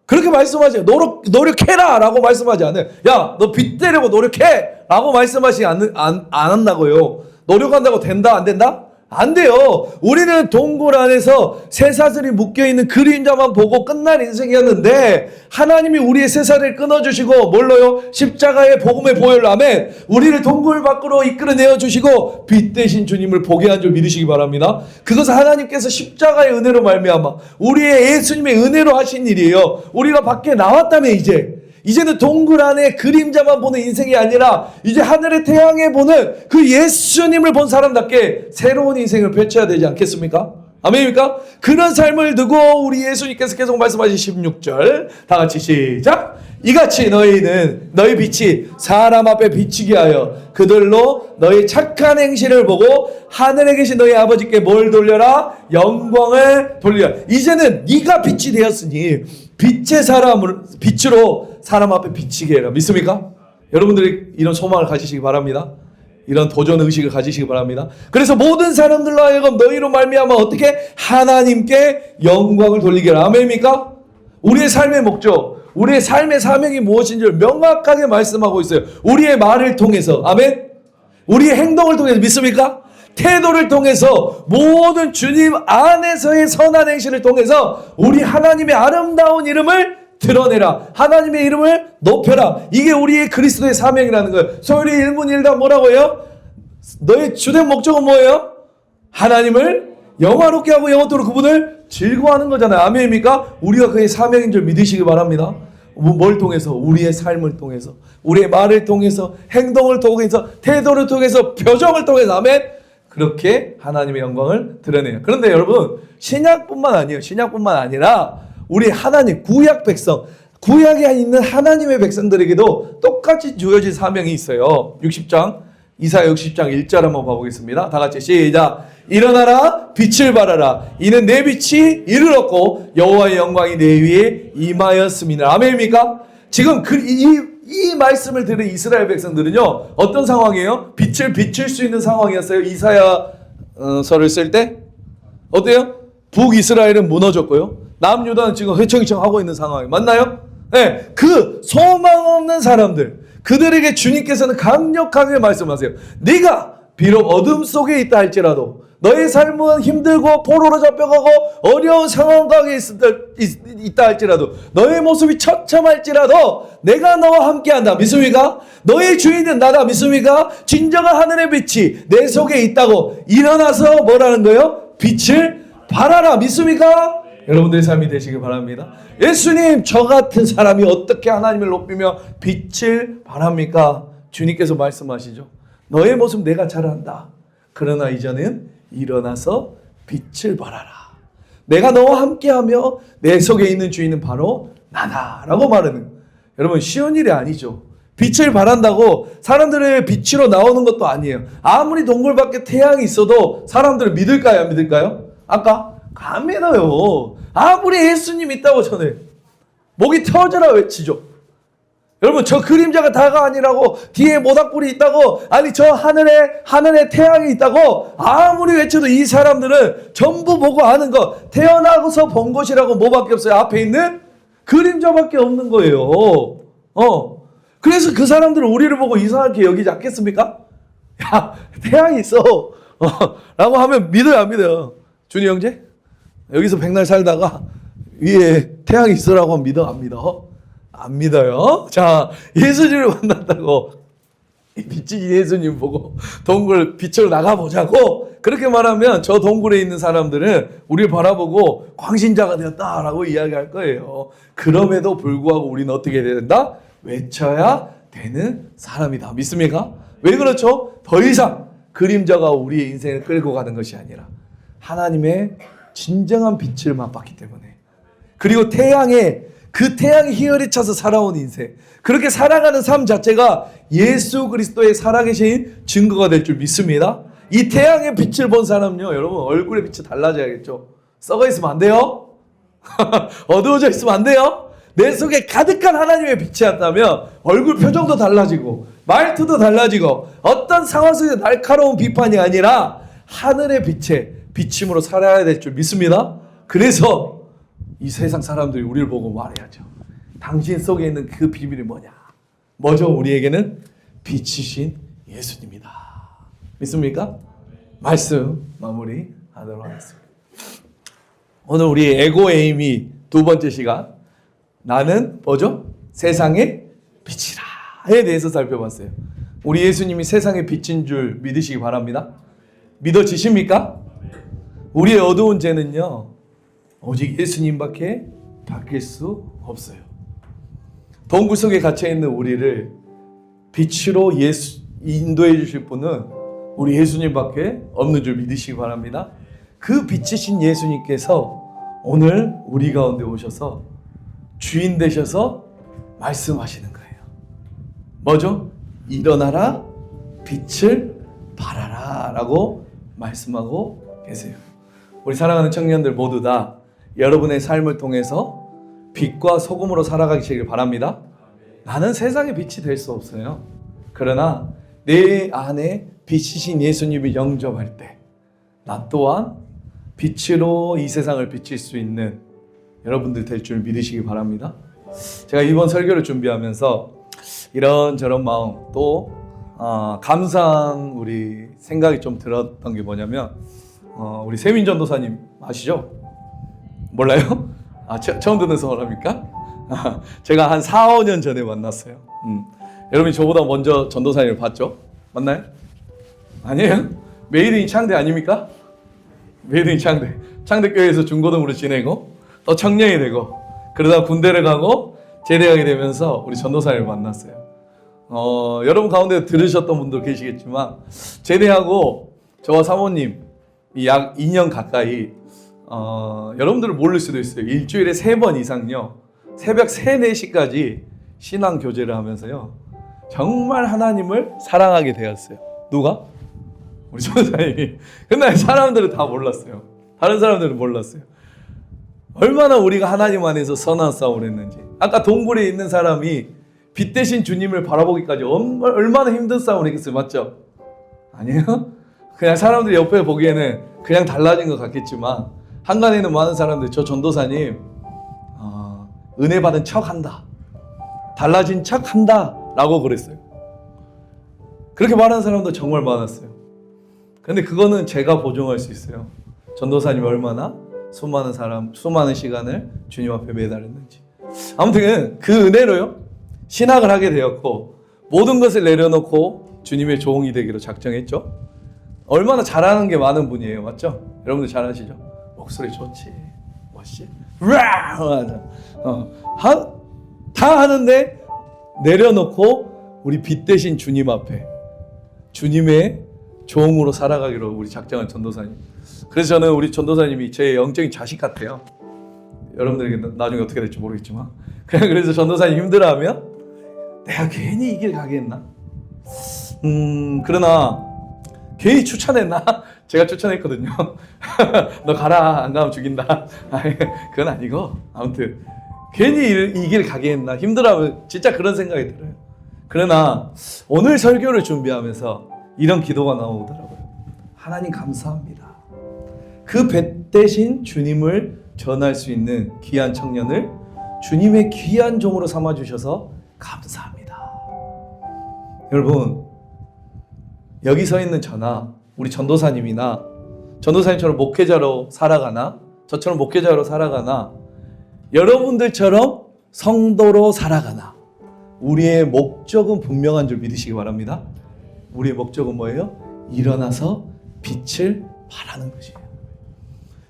그렇게 말씀하지 노력해라 라고 말씀하지 않아요. 야, 너 빛 되려고 노력해 라고 말씀하시지 안 한다고요. 노력한다고 된다 안 된다? 안 돼요. 우리는 동굴 안에서 쇠사슬이 묶여있는 그림자만 보고 끝날 인생이었는데 하나님이 우리의 쇠사슬을 끊어주시고 뭘로요? 십자가의 복음의 보혈로. 아멘. 우리를 동굴 밖으로 이끌어내어 주시고 빛 되신 주님을 보게 한 줄 믿으시기 바랍니다. 그것은 하나님께서 십자가의 은혜로 말미암아 우리의 예수님의 은혜로 하신 일이에요. 우리가 밖에 나왔다면 이제는 동굴 안에 그림자만 보는 인생이 아니라 이제 하늘의 태양에 보는 그 예수님을 본 사람답게 새로운 인생을 펼쳐야 되지 않겠습니까? 아멘입니까? 그런 삶을 두고 우리 예수님께서 계속 말씀하신 16절 다 같이 시작. 이같이 너희 빛이 사람 앞에 비치게 하여 그들로 너희 착한 행실을 보고 하늘에 계신 너희 아버지께 뭘 돌려라? 영광을 돌리라. 이제는 네가 빛이 되었으니 빛으로 사람 앞에 비치게 해라. 믿습니까? 여러분들이 이런 소망을 가지시기 바랍니다. 이런 도전 의식을 가지시기 바랍니다. 그래서 모든 사람들로 하여금 너희로 말미암아 어떻게? 하나님께 영광을 돌리게 하라. 아멘입니까? 우리의 삶의 목적, 우리의 삶의 사명이 무엇인지를 명확하게 말씀하고 있어요. 우리의 말을 통해서, 아멘? 우리의 행동을 통해서. 믿습니까? 태도를 통해서, 모든 주님 안에서의 선한 행실을 통해서 우리 하나님의 아름다운 이름을 드러내라. 하나님의 이름을 높여라. 이게 우리의 그리스도의 사명이라는 거예요. 소위 일문일답 뭐라고 해요? 너의 주된 목적은 뭐예요? 하나님을 영화롭게 하고 영원토록 그분을 즐거워하는 거잖아요. 아멘입니까? 우리가 그의 사명인 줄 믿으시기 바랍니다. 뭘 통해서? 우리의 삶을 통해서, 우리의 말을 통해서, 행동을 통해서, 태도를 통해서, 표정을 통해서. 아멘. 그렇게 하나님의 영광을 드러내요. 그런데 여러분, 신약뿐만 아니라 우리 하나님 구약 백성, 구약에 있는 하나님의 백성들에게도 똑같이 주어진 사명이 있어요. 이사야 60장 1절 한번 봐보겠습니다. 다 같이 시작. 일어나라, 빛을 발하라. 이는 내 빛이 이르렀고 여호와의 영광이 내 위에 임하였음이니라. 아멘입니까? 지금 이 말씀을 들은 이스라엘 백성들은요, 어떤 상황이에요? 빛을 비출 수 있는 상황이었어요. 이사야서를 쓸 때 어때요? 북이스라엘은 무너졌고요, 남유다는 지금 회청이청 하고 있는 상황이 맞나요? 네, 그 소망 없는 사람들, 그들에게 주님께서는 강력하게 말씀하세요. 네가 비록 어둠 속에 있다 할지라도 너의 삶은 힘들고 포로로 잡혀가고 어려운 상황 가운데 있다 할지라도 너의 모습이 처참할지라도 내가 너와 함께한다. 믿습니까? 너의 주인은 나다. 믿습니까? 진정한 하늘의 빛이 내 속에 있다고 일어나서 뭐라는 거예요? 빛을 발하라. 믿습니까? 여러분들의 삶이 되시길 바랍니다. 예수님, 저 같은 사람이 어떻게 하나님을 높이며 빛을 발합니까? 주님께서 말씀하시죠. 너의 모습 내가 잘 안다. 그러나 이제는 일어나서 빛을 발하라. 내가 너와 함께하며 내 속에 있는 주인은 바로 나다 라고 말하는. 여러분, 쉬운 일이 아니죠. 빛을 발한다고 사람들의 빛으로 나오는 것도 아니에요. 아무리 동굴 밖에 태양이 있어도 사람들을 믿을까요? 안 믿을까요? 아까 안 믿어요. 아무리 예수님 있다고 전해 목이 터져라 외치죠. 여러분, 저 그림자가 다가 아니라고, 뒤에 모닥불이 있다고, 아니 저 하늘에 태양이 있다고 아무리 외쳐도 이 사람들은 전부 보고 아는 것, 태어나고서 본 것이라고 뭐밖에 없어요? 앞에 있는 그림자밖에 없는 거예요. 그래서 그 사람들은 우리를 보고 이상하게 여기지 않겠습니까? 야, 태양이 있어 라고 하면 믿어요, 안 믿어요? 준이 형제? 여기서 백날 살다가 위에 태양이 있으라고 하면 믿어, 안 믿어? 안 믿어요. 자, 예수님을 만났다고 빛이 예수님 보고 동굴 빛으로 나가보자고 그렇게 말하면 저 동굴에 있는 사람들은 우리를 바라보고 광신자가 되었다라고 이야기할 거예요. 그럼에도 불구하고 우리는 어떻게 해야 된다? 외쳐야 되는 사람이다. 믿습니까? 왜 그렇죠? 더 이상 그림자가 우리의 인생을 끌고 가는 것이 아니라 하나님의 진정한 빛을 맛봤기 때문에, 그리고 그 태양이 희열에 차서 살아온 인생, 그렇게 살아가는 삶 자체가 예수 그리스도의 살아계신 증거가 될 줄 믿습니다. 이 태양의 빛을 본 사람은요, 여러분 얼굴의 빛이 달라져야겠죠. 썩어 있으면 안 돼요. 어두워져 있으면 안 돼요. 내 속에 가득한 하나님의 빛이 왔다면 얼굴 표정도 달라지고 말투도 달라지고 어떤 상황 속에 날카로운 비판이 아니라 하늘의 빛에 비침으로 살아야 될 줄 믿습니다. 그래서 이 세상 사람들이 우리를 보고 말해야죠. 당신 속에 있는 그 비밀이 뭐냐? 뭐죠? 우리에게는 빛이신 예수님이다. 믿습니까? 말씀 마무리하도록 하겠습니다. 오늘 우리 에고에이미 두 번째 시간, 나는 뭐죠? 세상의 빛이라에 대해서 살펴봤어요. 우리 예수님이 세상의 빛인 줄 믿으시기 바랍니다. 믿어지십니까? 우리의 어두운 죄는요, 오직 예수님밖에 바뀔 수 없어요. 동굴 속에 갇혀있는 우리를 빛으로 인도해 주실 분은 우리 예수님밖에 없는 줄 믿으시기 바랍니다. 그 빛이신 예수님께서 오늘 우리 가운데 오셔서 주인 되셔서 말씀하시는 거예요. 뭐죠? 일어나라, 빛을 발하라 라고 말씀하고 계세요. 우리 사랑하는 청년들 모두 다 여러분의 삶을 통해서 빛과 소금으로 살아가시길 바랍니다. 나는 세상의 빛이 될 수 없어요. 그러나 내 안에 빛이신 예수님을 영접할 때 나 또한 빛으로 이 세상을 비칠 수 있는 여러분들 될 줄 믿으시기 바랍니다. 제가 이번 설교를 준비하면서 이런저런 마음 또 감사한 우리 생각이 좀 들었던 게 뭐냐면, 우리 세민 전도사님 아시죠? 몰라요? 처음 듣는 사람입니까? 제가 한 4, 5년 전에 만났어요. 여러분이 저보다 먼저 전도사님을 봤죠? 맞나요? 아니에요? 메이드인 창대 아닙니까? 메이드인 창대. 창대교회에서 중고등부로 지내고 또 청년이 되고 그러다 군대를 가고 제대하게 되면서 우리 전도사님을 만났어요. 여러분 가운데 들으셨던 분도 계시겠지만 제대하고 저와 사모님 약 2년 가까이 여러분들은 모를 수도 있어요. 일주일에 3번 이상요, 새벽 3, 4시까지 신앙 교제를 하면서요, 정말 하나님을 사랑하게 되었어요. 누가? 우리 전도사님이. 근데 사람들은 다 몰랐어요. 다른 사람들은 몰랐어요. 얼마나 우리가 하나님 안에서 선한 싸움을 했는지. 아까 동굴에 있는 사람이 빛 대신 주님을 바라보기까지 얼마나 힘든 싸움을 했겠어요. 맞죠? 아니에요? 그냥 사람들이 옆에 보기에는 그냥 달라진 것 같겠지만 한간에 있는 많은 사람들, 저 전도사님 은혜 받은 척한다, 달라진 척한다 라고 그랬어요. 그렇게 말하는 사람도 정말 많았어요. 근데 그거는 제가 보증할 수 있어요. 전도사님이 얼마나 수많은 시간을 주님 앞에 매달렸는지. 아무튼 그 은혜로요, 신학을 하게 되었고 모든 것을 내려놓고 주님의 종이 되기로 작정했죠. 얼마나 잘하는 게 많은 분이에요. 맞죠? 여러분들 잘 아시죠? 목소리 좋지, 멋지, 다 하는데 내려놓고 우리 빛 대신 주님 앞에 주님의 종으로 살아가기로 우리 작정한 전도사님. 그래서 저는 우리 전도사님이 제 영적인 자식 같아요. 여러분들에게 나중에 어떻게 될지 모르겠지만 그냥 그래서 전도사님 힘들어하면 내가 괜히 이 길 가게 했나? 그러나 괜히 추천했나? 제가 추천했거든요. 너 가라, 안 가면 죽인다. 그건 아니고 아무튼 괜히 이 길 가게 했나? 힘들어하면 진짜 그런 생각이 들어요. 그러나 오늘 설교를 준비하면서 이런 기도가 나오더라고요. 하나님 감사합니다. 그 배 대신 주님을 전할 수 있는 귀한 청년을 주님의 귀한 종으로 삼아주셔서 감사합니다. 여러분, 여기 서 있는 저나 우리 전도사님이나 전도사님처럼 목회자로 살아가나 저처럼 목회자로 살아가나 여러분들처럼 성도로 살아가나 우리의 목적은 분명한 줄 믿으시기 바랍니다. 우리의 목적은 뭐예요? 일어나서 빛을 발하는 것이에요.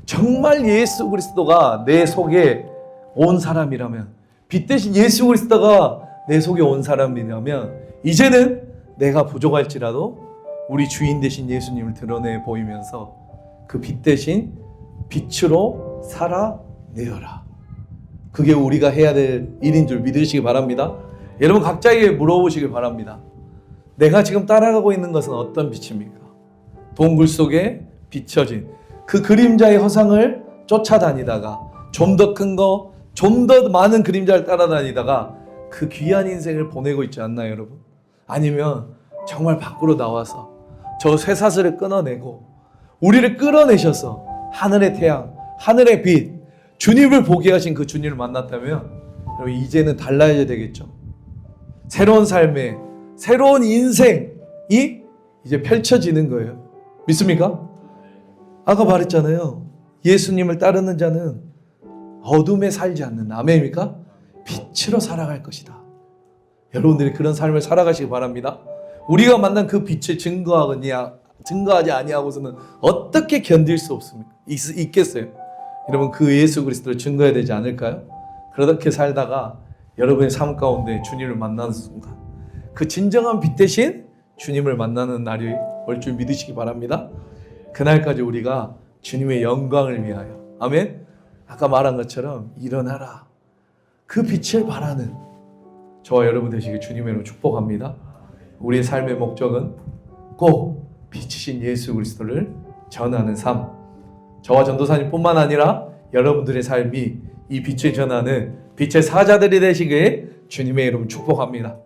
정말 예수 그리스도가 내 속에 온 사람이라면, 빛 대신 예수 그리스도가 내 속에 온 사람이라면 이제는 내가 부족할지라도 우리 주인 대신 예수님을 드러내 보이면서 그 빛 대신 빛으로 살아내어라. 그게 우리가 해야 될 일인 줄 믿으시기 바랍니다. 여러분 각자에게 물어보시길 바랍니다. 내가 지금 따라가고 있는 것은 어떤 빛입니까? 동굴 속에 비춰진 그 그림자의 허상을 쫓아다니다가 좀 더 큰 거, 좀 더 많은 그림자를 따라다니다가 그 귀한 인생을 보내고 있지 않나요, 여러분? 아니면 정말 밖으로 나와서 저 쇠사슬을 끊어내고 우리를 끌어내셔서 하늘의 태양, 하늘의 빛, 주님을 보게 하신 그 주님을 만났다면 여러분 이제는 달라야 되겠죠. 새로운 삶에 새로운 인생이 이제 펼쳐지는 거예요. 믿습니까? 아까 말했잖아요. 예수님을 따르는 자는 어둠에 살지 않는다. 아멘입니까? 빛으로 살아갈 것이다. 여러분들이 그런 삶을 살아가시기 바랍니다. 우리가 만난 그 빛을 증거하지 아니하고서는 어떻게 견딜 수 있겠어요? 여러분 그 예수 그리스도를 증거해야 되지 않을까요? 그렇게 살다가 여러분의 삶 가운데 주님을 만나는 순간 그 진정한 빛 대신 주님을 만나는 날이 올 줄 믿으시기 바랍니다. 그날까지 우리가 주님의 영광을 위하여, 아멘? 아까 말한 것처럼 일어나라. 그 빛을 바라는 저와 여러분 되시길 주님의 이름으로 축복합니다. 우리의 삶의 목적은 꼭 빛이신 예수 그리스도를 전하는 삶. 저와 전도사님뿐만 아니라 여러분들의 삶이 이 빛을 전하는 빛의 사자들이 되시길 주님의 이름으로 축복합니다.